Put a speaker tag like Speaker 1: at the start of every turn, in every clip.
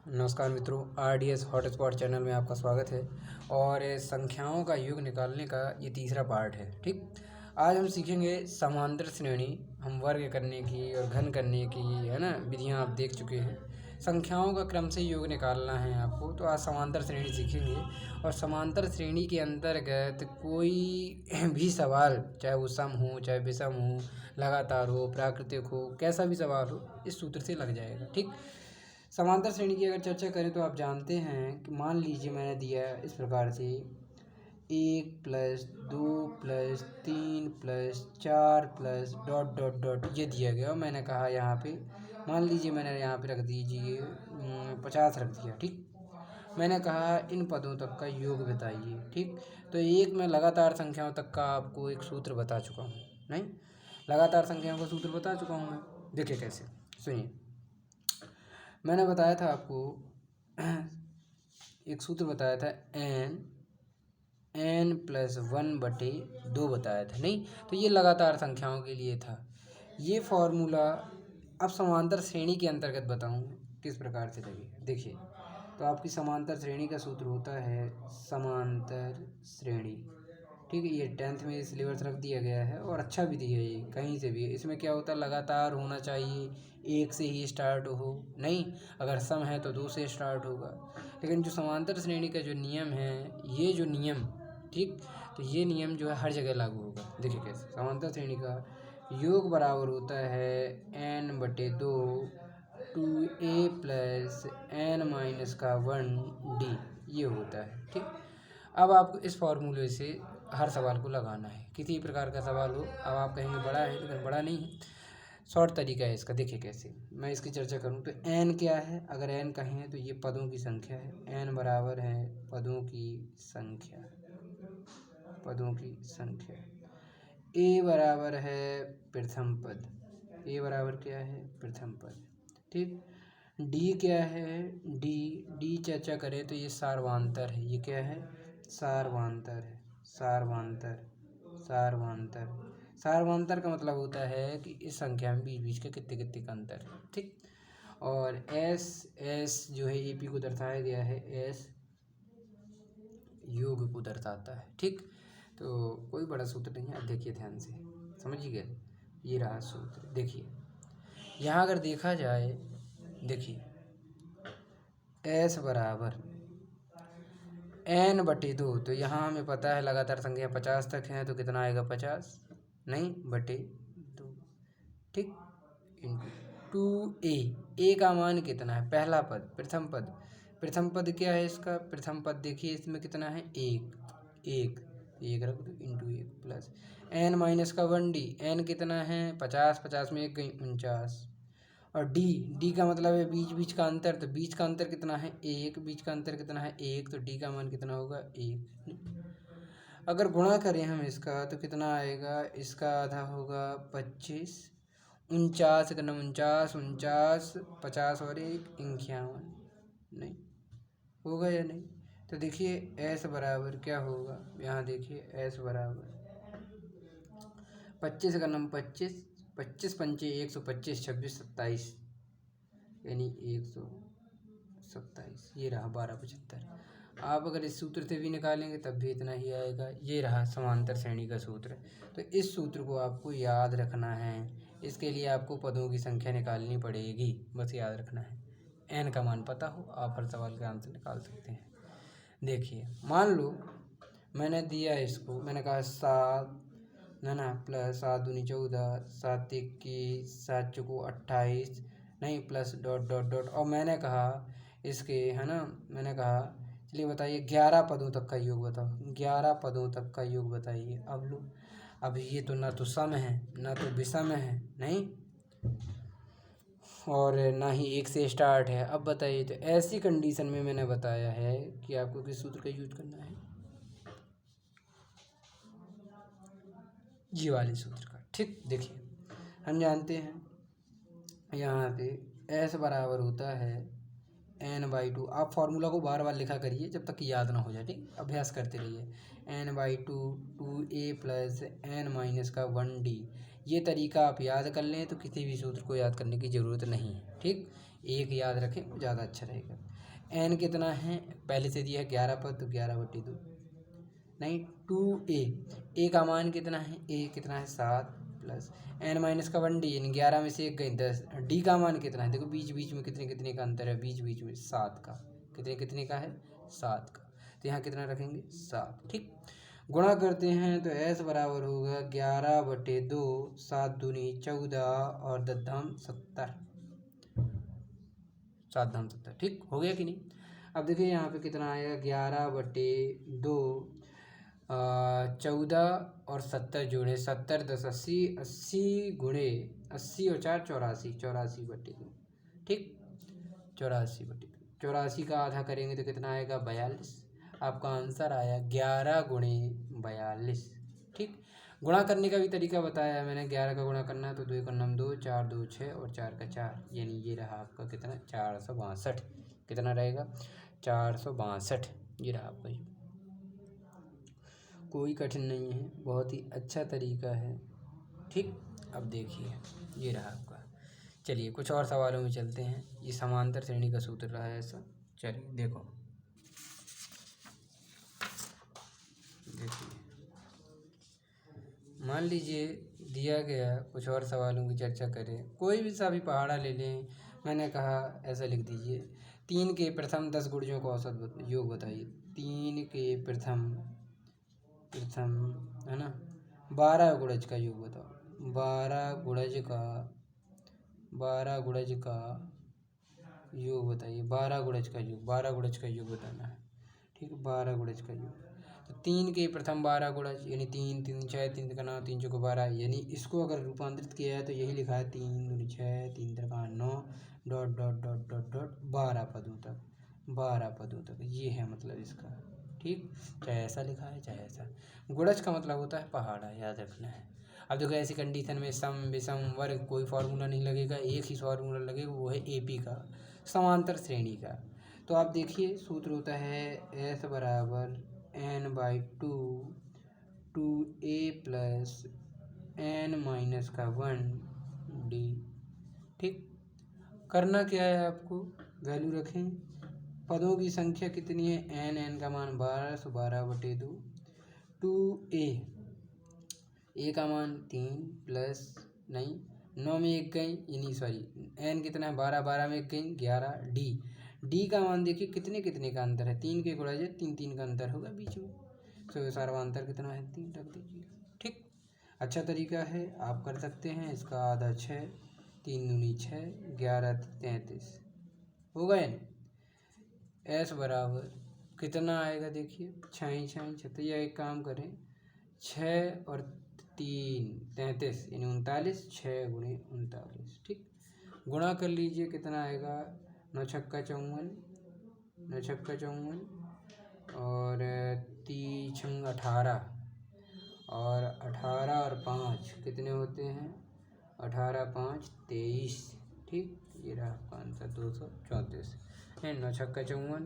Speaker 1: नमस्कार मित्रों, RDS hotspot channel में आपका स्वागत है। और संख्याओं का योग निकालने का ये तीसरा पार्ट है। ठीक, आज हम सीखेंगे समांतर श्रेणी। हम वर्ग करने की और घन करने की, है ना, विधियां आप देख चुके हैं। संख्याओं का क्रम से योग निकालना है आपको, तो आज समांतर श्रेणी सीखेंगे। और समांतर श्रेणी के अंतर्गत कोई भी सवाल, चाहे वो सम हो, चाहे विषम हो, लगातार हो, प्राकृतिक हो, कैसा भी सवाल हो, इस सूत्र से लग जाएगा। ठीक, समांतर श्रेणी की अगर चर्चा करें तो आप जानते हैं कि मान लीजिए मैंने दिया इस प्रकार से 1+2+3+4+ ये दिया गया और मैंने कहा यहाँ पे, मान लीजिए मैंने यहाँ पे रख दीजिए 50 रख दिया। ठीक, मैंने कहा इन पदों तक का योग बताइए। ठीक, तो एक मैं लगातार संख्याओं तक का आपको एक सूत्र बता चुका हूँ। नहीं, लगातार संख्याओं का सूत्र बता चुका हूँ मैं। देखिए कैसे, सुनिए। मैंने बताया था आपको एक सूत्र बताया था n+1/2 बताया था। नहीं, तो ये लगातार संख्याओं के लिए था ये फॉर्मूला। अब समांतर श्रेणी के अंतर्गत बताऊँ किस प्रकार से लगेगा। देखिए, तो आपकी समांतर श्रेणी का सूत्र होता है समांतर श्रेणी। ठीक है, ये 10th में सिलेबस रख दिया गया है और अच्छा भी दिया है ये, कहीं से भी। इसमें क्या होता है, लगातार होना चाहिए, एक से ही स्टार्ट हो। नहीं, अगर सम है तो 2 से स्टार्ट होगा। लेकिन जो समांतर श्रेणी का जो नियम है, ये जो नियम, ठीक, तो ये नियम जो है हर जगह लागू होगा। देखिए कैसे, समांतर श्रेणी का योग बराबर होता है n/2 2a + n-1d, ये होता है। ठीक, अब आपको इस फॉर्मूले से हर सवाल को लगाना है। किसी प्रकार का सवाल हो, अब आप कहेंगे बड़ा है, लेकिन बड़ा नहीं है, शॉर्ट तरीका है इसका। देखिए कैसे मैं इसकी चर्चा करूं तो n क्या है, अगर n कहें तो ये पदों की संख्या है। n बराबर है पदों की संख्या, पदों की संख्या। a बराबर है प्रथम पद, a बराबर क्या है, प्रथम पद। ठीक, d क्या है, d चर्चा करें तो ये सार्वधातुक है। ये क्या है, सार्वधातुक है। सार्वधातुक का मतलब होता है कि इस संख्या में बीच बीच के कितने कितने का अंतर है। ठीक, और एस जो है AP को दर्शाया गया है, एस योग को दर्शाता है। ठीक, तो कोई बड़ा सूत्र नहीं है। अब देखिए ध्यान से, समझिए, ये रहा सूत्र। देखिए यहाँ अगर देखा जाए, देखिए एस बराबर n/2, तो यहाँ हमें पता है लगातार संख्या 50 तक है, तो कितना आएगा, 50 नहीं बटे 2। ठीक, इंटू 2a का मान कितना है, पहला पद, प्रथम पद। प्रथम पद क्या है इसका, प्रथम पद देखिए इसमें कितना है, एक रख दो, इंटू 1 प्लस n-1d, n कितना है 50, 50 में 1 गई 49। और डी का मतलब है बीच बीच का अंतर, तो बीच का अंतर कितना है, 1, बीच का अंतर कितना है 1, तो डी का मान कितना होगा, 1। अगर गुणा करें हम इसका तो कितना आएगा, इसका आधा होगा 25, 49 का 49, 50 और 1 51, नहीं होगा या नहीं। तो देखिए एस बराबर क्या होगा, यहाँ देखिए एस बराबर 25 का 25, 25 पंचे 125, 26 27, यानी 127, ये रहा 1275। आप अगर इस सूत्र से भी निकालेंगे तब भी इतना ही आएगा। ये रहा समांतर श्रेणी का सूत्र। तो इस सूत्र को आपको याद रखना है। इसके लिए आपको पदों की संख्या निकालनी पड़ेगी, बस याद रखना है। n का मान पता हो, आप हर सवाल का आंसर निकाल सकते हैं। देखिए मान लो मैंने दिया इसको, मैंने कहा 7 ना प्लस 7 दूनी 14, 7 21, 7 चौको 28, नहीं प्लस डॉट डॉट डॉट, और मैंने कहा इसके, है ना, मैंने कहा चलिए बताइए 11 पदों तक का योग बताओ, 11 पदों तक का योग बताइए। अब लो, अब ये तो ना तो सम है ना तो विषम है, नहीं, और ना ही 1 से स्टार्ट है। अब बताइए, तो ऐसी कंडीशन में मैंने बताया है कि आपको किस सूत्र का यूज करना है, जी वाले सूत्र का। ठीक, देखिए हम जानते हैं यहाँ पे एस बराबर होता है n/2। आप फॉर्मूला को बार बार लिखा करिए जब तक कि याद ना हो जाए। ठीक, अभ्यास करते रहिए। n/2 2a + n-1d, ये तरीका आप याद कर लें तो किसी भी सूत्र को याद करने की ज़रूरत नहीं है। ठीक, एक याद रखें ज़्यादा अच्छा रहेगा। एन कितना है, पहले से दिया है 11 पद, तो 11/2 नहीं 2a का मान कितना है, a कितना है 7 प्लस n माइनस का 1d यानी 11 में से 1 गई 10। d का मान कितना है, देखो बीच बीच में कितने कितने का अंतर है, बीच बीच में 7 का, कितने कितने का है 7 का, तो यहाँ कितना रखेंगे 7। ठीक, गुणा करते हैं तो s बराबर होगा 11/2, 7 दूनी 14 और 10 धाम 70, 7 धाम 70। ठीक हो गया कि नहीं। अब देखिए यहाँ पे कितना आएगा 11/2, 14 और 70 जोड़े 70 10 80, 80 गुणे 80 और 4 84, 84/2। ठीक, 84/2, 84 का आधा करेंगे तो कितना आएगा 42। आपका आंसर आया 11 गुणे 42। ठीक, गुणा करने का भी तरीका बताया है मैंने, 11 का गुणा करना है तो 2 का नाम 2, 4 2 6 और 4 का 4, यानी ये रहा आपका कितना 462। कितना रहेगा 462, ये रहा आपका। कोई कठिन नहीं है, बहुत ही अच्छा तरीका है। ठीक, अब देखिए ये रहा आपका। चलिए कुछ और सवालों में चलते हैं। ये समांतर श्रेणी का सूत्र रहा है ऐसा। चलिए देखो, देखिए मान लीजिए दिया गया, कुछ और सवालों की चर्चा करें। कोई भी सा भी पहाड़ा ले लें, मैंने कहा ऐसा लिख दीजिए 3 के प्रथम 10 गुणजों का औसत योग बताइए। 3 के प्रथम है ना 12 गुणज का योग बताओ। 12 गुणज का योग बताइए। 12 गुणज का योग, 12 गुणज का योग बताना है। ठीक है, 12 गुणज का योग। तो 3 के प्रथम 12 गुणज यानी 3 3 6, 3 का 9, 3 चौको 12, यानी इसको अगर रूपांतरित किया है तो यही लिखा है 3 दूनी 6, 3 का 9, dot dot dot dot dot 12 पदों तक, 12 पदों तक, ये है मतलब इसका। ठीक, चाहे ऐसा लिखा है चाहे ऐसा। गुणज का मतलब होता है पहाड़ा, याद रखना है। अब देखो ऐसी कंडीशन में सम विषम वर्ग कोई फार्मूला नहीं लगेगा, एक ही फार्मूला लगेगा, वो है एपी का, समांतर श्रेणी का। तो आप देखिए सूत्र होता है s बराबर n/2 2a plus n minus का 1d। ठीक, करना क्या है आपको, वैल्यू रखें, पदों की संख्या कितनी है n का मान 12, सो 12/2, 2a a का मान 3 प्लस नहीं 9 में 1 गई, यानी सॉरी n कितना है 12, 12 में 1 गई 11, d का मान देखिए कितने कितने का अंतर है, 3 के गुणा है 3 3 का अंतर होगा बीच में, तो सर्वांतर कितना है 3 रख दीजिए। ठीक, अच्छा तरीका है, आप कर सकते हैं। इसका आधा 6, 3 दूनी 6, 11 33 हो गए। s बराबर कितना आएगा देखिए 6 6 6, तो यह एक काम करें 6 और 3 33 यानी 39, 6 गुणे 39। ठीक, गुणा कर लीजिए कितना आएगा 9 छक्का 54, 9 छक्का 54 और 3 छंग 18 और 18 और 5 कितने होते हैं 18 5 23। ठीक, ये रहा आपका आंसर 234। 9 छक्का 54,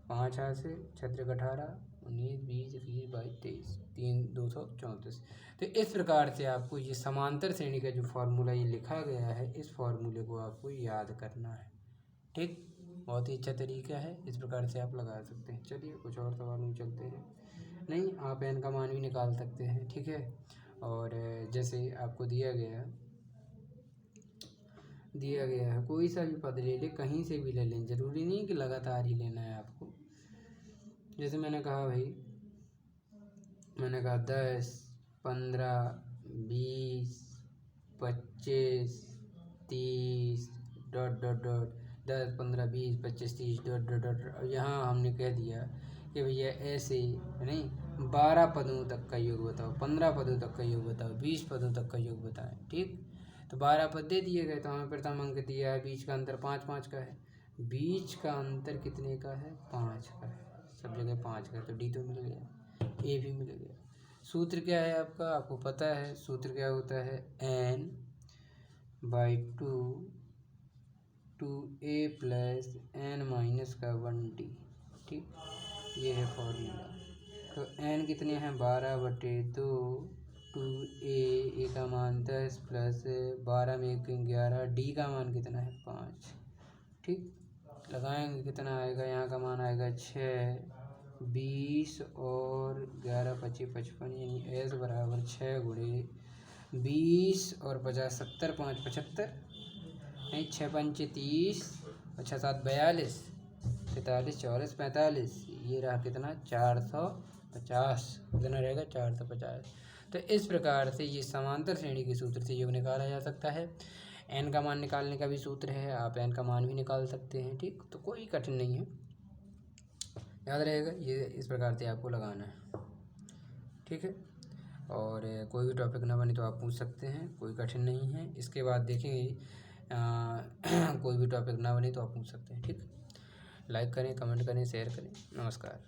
Speaker 1: 5 हाथ से 6 18 19 20 21 22 23 3 234। तो इस प्रकार से आपको ये समांतर श्रेणी का जो फार्मूला ये लिखा गया है, इस फार्मूले को आपको याद करना है। ठीक, बहुत ही अच्छा तरीका है, इस प्रकार से आप लगा सकते हैं। चलिए कुछ और सवाल में चलते हैं। नहीं, आप n का मान भी निकाल सकते हैं। ठीक है, और जैसे आपको दिया गया है कोई सा भी पद ले ले, कहीं से भी ले लें, ज़रूरी नहीं कि लगातार ही लेना है आपको। जैसे मैंने कहा भाई, मैंने कहा 10 15 20 25 30 dot dot dot 10 15 20 25 30 dot dot dot. यहाँ हमने कह दिया कि भैया ऐसे नहीं 12 पदों तक का योग बताओ, 15 पदों तक का योग बताओ, 20 पदों तक का योग बताएं। ठीक, तो 12 पद दे दिए गए, तो हमें प्रथम अंक दिया है, बीच का अंतर 5 5 का है, बीच का अंतर कितने का है 5 का है, सब जगह 5 का है, तो डी तो मिल गया, ए भी मिल गया। सूत्र क्या है आपका, आपको पता है सूत्र क्या होता है n/2 2a plus n minus का 1d। ठीक, ये है फॉर्मूला। तो n कितने हैं 12/2, 2a का मान 10 प्लस 12 में 1 11, d का मान कितना है 5। ठीक, लगाएंगे कितना आएगा, यहाँ का मान आएगा 6, 20 और 11 25 55, यानी s बराबर 6 गुणे 20 और 50 70, 5 75, नहीं 6 पंचे 30 और 6 7 42, 43 44 45, ये रहा कितना 450, कितना रहेगा 450। तो इस प्रकार से ये समांतर श्रेणी के सूत्र से योग निकाला जा सकता है। n का मान निकालने का भी सूत्र है, आप n का मान भी निकाल सकते हैं। ठीक, तो कोई कठिन नहीं है, याद रहेगा। ये इस प्रकार से आपको लगाना है। ठीक है, और कोई भी टॉपिक ना बने तो आप पूछ सकते हैं, कोई कठिन नहीं है। इसके बाद देखेंगे कोई भी टॉपिक ना बने तो आप पूछ सकते हैं। ठीक, लाइक करें, कमेंट करें, शेयर करें। नमस्कार।